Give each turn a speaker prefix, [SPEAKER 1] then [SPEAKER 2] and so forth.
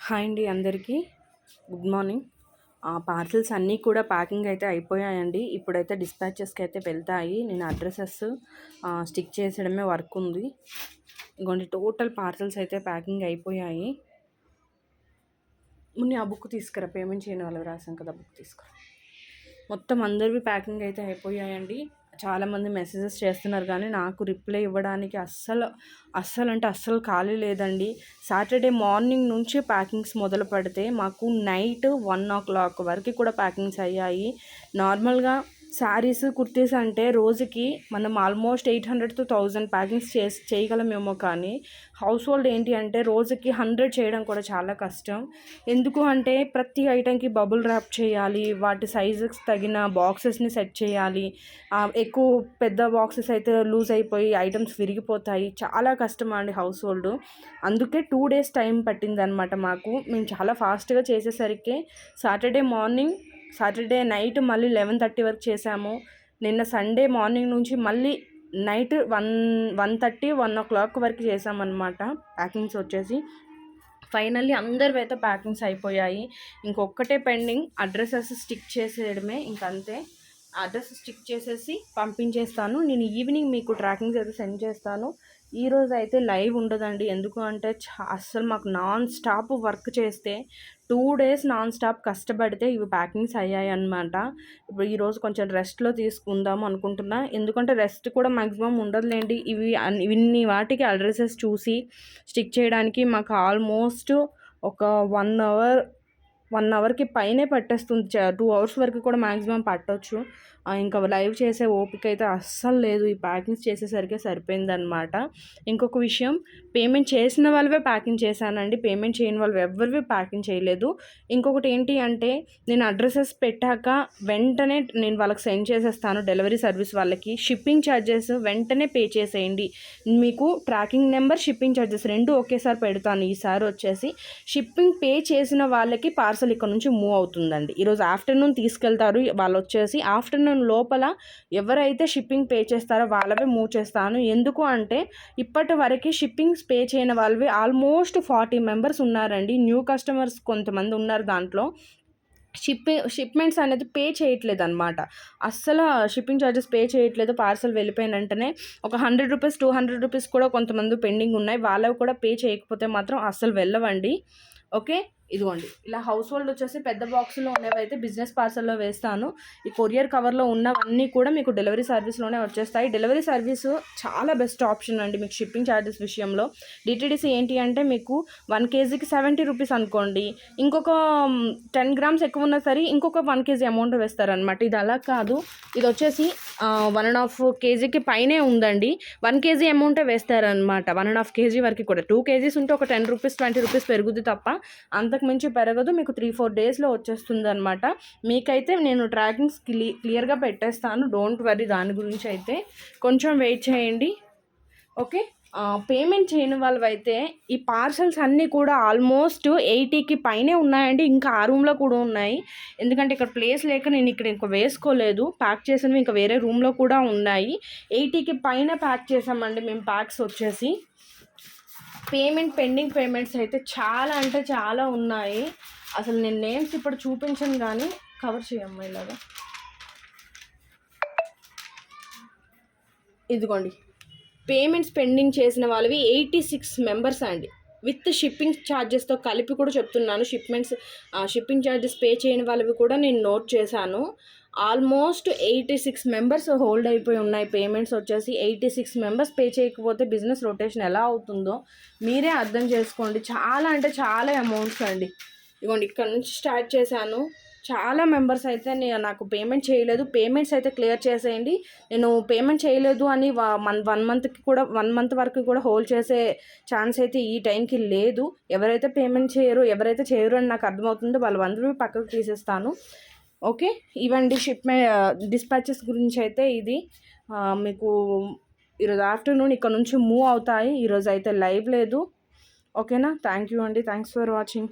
[SPEAKER 1] Hi అండి అందరికీ. Good morning. Parcels అన్నీ కూడా ప్యాకింగ్ అయితే అయిపోయాయండి. ఇప్పుడైతే డిస్పాచెస్కి అయితే వెళ్తాయి. నేను అడ్రసెస్ స్టిక్ చేసడమే వర్క్ ఉంది. ఇంకోండి టోటల్ పార్సిల్స్ అయితే ప్యాకింగ్ అయిపోయాయి. ముందు ఆ బుక్ తీసుకురా, పేమెంట్ చేయని వాళ్ళకి రాసాం కదా, బుక్ తీసుకురా. మొత్తం అందరివి ప్యాకింగ్ అయితే అయిపోయాయండి. చాలామంది మెసేజెస్ చేస్తున్నారు కానీ నాకు రిప్లై ఇవ్వడానికి అస్సలు ఖాళీ లేదండి. సాటర్డే మార్నింగ్ నుంచి ప్యాకింగ్స్ మొదలు పెడితే మాకు నైట్ 1 o'clock వరకు కూడా ప్యాకింగ్స్ అయ్యాయి. నార్మల్గా శారీస్ కుర్తీస్ అంటే రోజుకి మనం ఆల్మోస్ట్ 800 to 1000 ప్యాకింగ్స్ చేయగలమేమో, కానీ హౌస్ హోల్డ్ ఏంటి అంటే రోజుకి 100 చేయడం కూడా చాలా కష్టం. ఎందుకు అంటే ప్రతి ఐటెంకి బబుల్ ర్యాప్ చేయాలి, వాటి సైజుకి తగిన బాక్సెస్ని సెట్ చేయాలి. ఎక్కువ పెద్ద బాక్సెస్ అయితే లూజ్ అయిపోయి ఐటమ్స్ విరిగిపోతాయి. చాలా కష్టం అండి హౌస్ హోల్డ్. అందుకే 2 days టైం పట్టిందనమాట మాకు. మేము చాలా ఫాస్ట్గా చేసేసరికి సాటర్డే నైట్ మళ్ళీ 11:30 వరకు చేసాము. నిన్న సండే మార్నింగ్ నుంచి మళ్ళీ నైట్ 1:30-1 o'clock వరకు చేసామన్నమాట ప్యాకింగ్స్ వచ్చేసి. ఫైనల్లీ అందరివి అయితే ప్యాకింగ్స్ అయిపోయాయి. ఇంకొక్కటే పెండింగ్, అడ్రసెస్ స్టిక్ చేసేయడమే. ఇంకంతే, అడ్రస్ స్టిక్ చేసేసి పంపించేస్తాను. నేను ఈవినింగ్ మీకు ట్రాకింగ్స్ అయితే సెండ్ చేస్తాను. ఈరోజు అయితే లైవ్ ఉండదండి. ఎందుకు అంటే అస్సలు మాకు నాన్ స్టాప్ వర్క్ చేస్తే 2 days నాన్ స్టాప్ కష్టపడితే ఇవి ప్యాకింగ్స్ అయ్యాయి అన్నమాట. ఇప్పుడు ఈరోజు కొంచెం రెస్ట్లో తీసుకుందాం అనుకుంటున్నా. ఎందుకంటే రెస్ట్ కూడా మ్యాక్సిమం ఉండదులేండి. ఇన్ని వాటికి అడ్రసెస్ చూసి స్టిక్ చేయడానికి మాకు ఆల్మోస్ట్ ఒక 1 hourకి పైనే పట్టేస్తుంది. 2 hours వరకు కూడా మ్యాక్సిమం పట్టవచ్చు. ఇంకా లైవ్ చేసే ఓపిక అయితే అస్సలు లేదు. ఈ ప్యాకింగ్స్ చేసేసరికి సరిపోయిందనమాట. ఇంకొక విషయం, పేమెంట్ చేసిన వాళ్ళవే ప్యాకింగ్ చేశానండి. పేమెంట్ చేయని వాళ్ళు ఎవరివి ప్యాకింగ్ చేయలేదు. ఇంకొకటి ఏంటి అంటే, నేను అడ్రసెస్ పెట్టాక వెంటనే నేను వాళ్ళకి సెండ్ చేసేస్తాను, డెలివరీ సర్వీస్ వాళ్ళకి. షిప్పింగ్ ఛార్జెస్ వెంటనే పే చేసేయండి. మీకు ట్రాకింగ్ నెంబర్, షిప్పింగ్ ఛార్జెస్ 2 ఒకేసారి పెడతాను. ఈసారి వచ్చేసి షిప్పింగ్ పే చేసిన వాళ్ళకి పార్సల్ ఇక్కడ నుంచి మూవ్ అవుతుందండి. ఈరోజు ఆఫ్టర్నూన్ తీసుకెళ్తారు. వాళ్ళు వచ్చేసి ఆఫ్టర్నూన్ లోపల ఎవరైతే షిప్పింగ్ పే చేస్తారో వాళ్ళవే మూవ్ చేస్తాను. ఎందుకు అంటే ఇప్పటి వరకు షిప్పింగ్స్ పే చేయని వాళ్ళవి ఆల్మోస్ట్ 40 members ఉన్నారండి. న్యూ కస్టమర్స్ కొంతమంది ఉన్నారు దాంట్లో. షిప్మెంట్స్ అనేది పే చేయట్లేదు అనమాట. అస్సలు షిప్పింగ్ ఛార్జెస్ పే చేయట్లేదు. పార్సల్ వెళ్ళిపోయిన వెంటనే ఒక 100 రూపీస్ 200 రూపీస్ కూడా కొంతమంది పెండింగ్ ఉన్నాయి. వాళ్ళవి కూడా పే చేయకపోతే మాత్రం అస్సలు వెళ్ళవండి. ఓకే, ఇదిగోండి ఇలా హౌస్ హోల్డ్ వచ్చేసి పెద్ద బాక్సులో ఉన్నవైతే బిజినెస్ పార్సల్లో వేస్తాను. ఈ కొరియర్ కవర్లో ఉన్నవన్నీ కూడా మీకు డెలివరీ సర్వీస్లోనే వచ్చేస్తాయి. డెలివరీ సర్వీస్ చాలా బెస్ట్ ఆప్షన్ అండి మీకు షిప్పింగ్ ఛార్జెస్ విషయంలో. డిటీడీసీ ఏంటి అంటే మీకు 1 kgకి 70 రూపీస్ అనుకోండి, ఇంకొక 10 grams ఎక్కువ ఉన్నా సరే ఇంకొక 1 kg అమౌంట్ వేస్తారనమాట. ఇది అలా కాదు, ఇది వచ్చేసి 1.5 kgకి పైనే ఉందండి. 1 kg అమౌంటే వేస్తారనమాట. 1.5 kg వరకు కూడా. 2 kgs ఉంటే ఒక 10 రూపీస్ 20 రూపీస్ పెరుగుద్ది తప్ప అంతకు మించి పెరగదు. మీకు 3-4 డేస్లో వచ్చేస్తుంది అనమాట. మీకైతే నేను ట్రాకింగ్స్ క్లియర్గా పెట్టేస్తాను, డోంట్ వరీ. దాని గురించి అయితే కొంచెం వెయిట్ చేయండి. ఓకే, పేమెంట్ చేయని వాళ్ళవైతే ఈ పార్సల్స్ అన్నీ కూడా ఆల్మోస్ట్ 80కి పైనే ఉన్నాయండి. ఇంకా ఆ రూమ్లో కూడా ఉన్నాయి. ఎందుకంటే ఇక్కడ ప్లేస్ లేక నేను ఇక్కడ ఇంకా వేసుకోలేదు. ప్యాక్ చేసినవి ఇంకా వేరే రూమ్లో కూడా ఉన్నాయి. 80కి పైన ప్యాక్ చేసామండి మేము ప్యాక్స్ వచ్చేసి. పెండింగ్ పేమెంట్స్ అయితే చాలా అంటే చాలా ఉన్నాయి. అసలు నేను నేమ్స్ ఇప్పుడు చూపించను, కానీ కవర్ చేయమ్మా ఇలాగా. ఇదిగోండి, పేమెంట్స్ పెండింగ్ చేసిన వాళ్ళవి 86 members అండి. విత్ షిప్పింగ్ ఛార్జెస్తో కలిపి కూడా చెప్తున్నాను. షిప్పింగ్ ఛార్జెస్ పే చేయని వాళ్ళవి కూడా నేను నోట్ చేశాను. ఆల్మోస్ట్ 86 members హోల్డ్ అయిపోయి ఉన్నాయి. పేమెంట్స్ వచ్చేసి 86 members పే చేయకపోతే బిజినెస్ రొటేషన్ ఎలా అవుతుందో మీరే అర్థం చేసుకోండి. చాలా అంటే చాలా అమౌంట్స్ అండి. ఇదిగోండి, ఇక్కడ నుంచి స్టార్ట్ చేశాను. చాలా మెంబర్స్ అయితే నాకు పేమెంట్ చేయలేదు. పేమెంట్స్ అయితే క్లియర్ చేసేయండి. నేను పేమెంట్ చేయలేదు అని 1 month వరకు కూడా హోల్డ్ చేసే ఛాన్స్ అయితే ఈ టైంకి లేదు. ఎవరైతే పేమెంట్ చేయరు అని నాకు అర్థమవుతుందో వాళ్ళందరూ పక్కకు తీసేస్తాను. ఓకే, ఇవండి డిస్పాచెస్ గురించి అయితే ఇది. మీకు ఈరోజు ఆఫ్టర్నూన్ ఇక్కడ నుంచి మూవ్ అవుతాయి. ఈరోజు అయితే లైవ్ లేదు. ఓకేనా, థ్యాంక్ యూ అండి. Thanks for watching.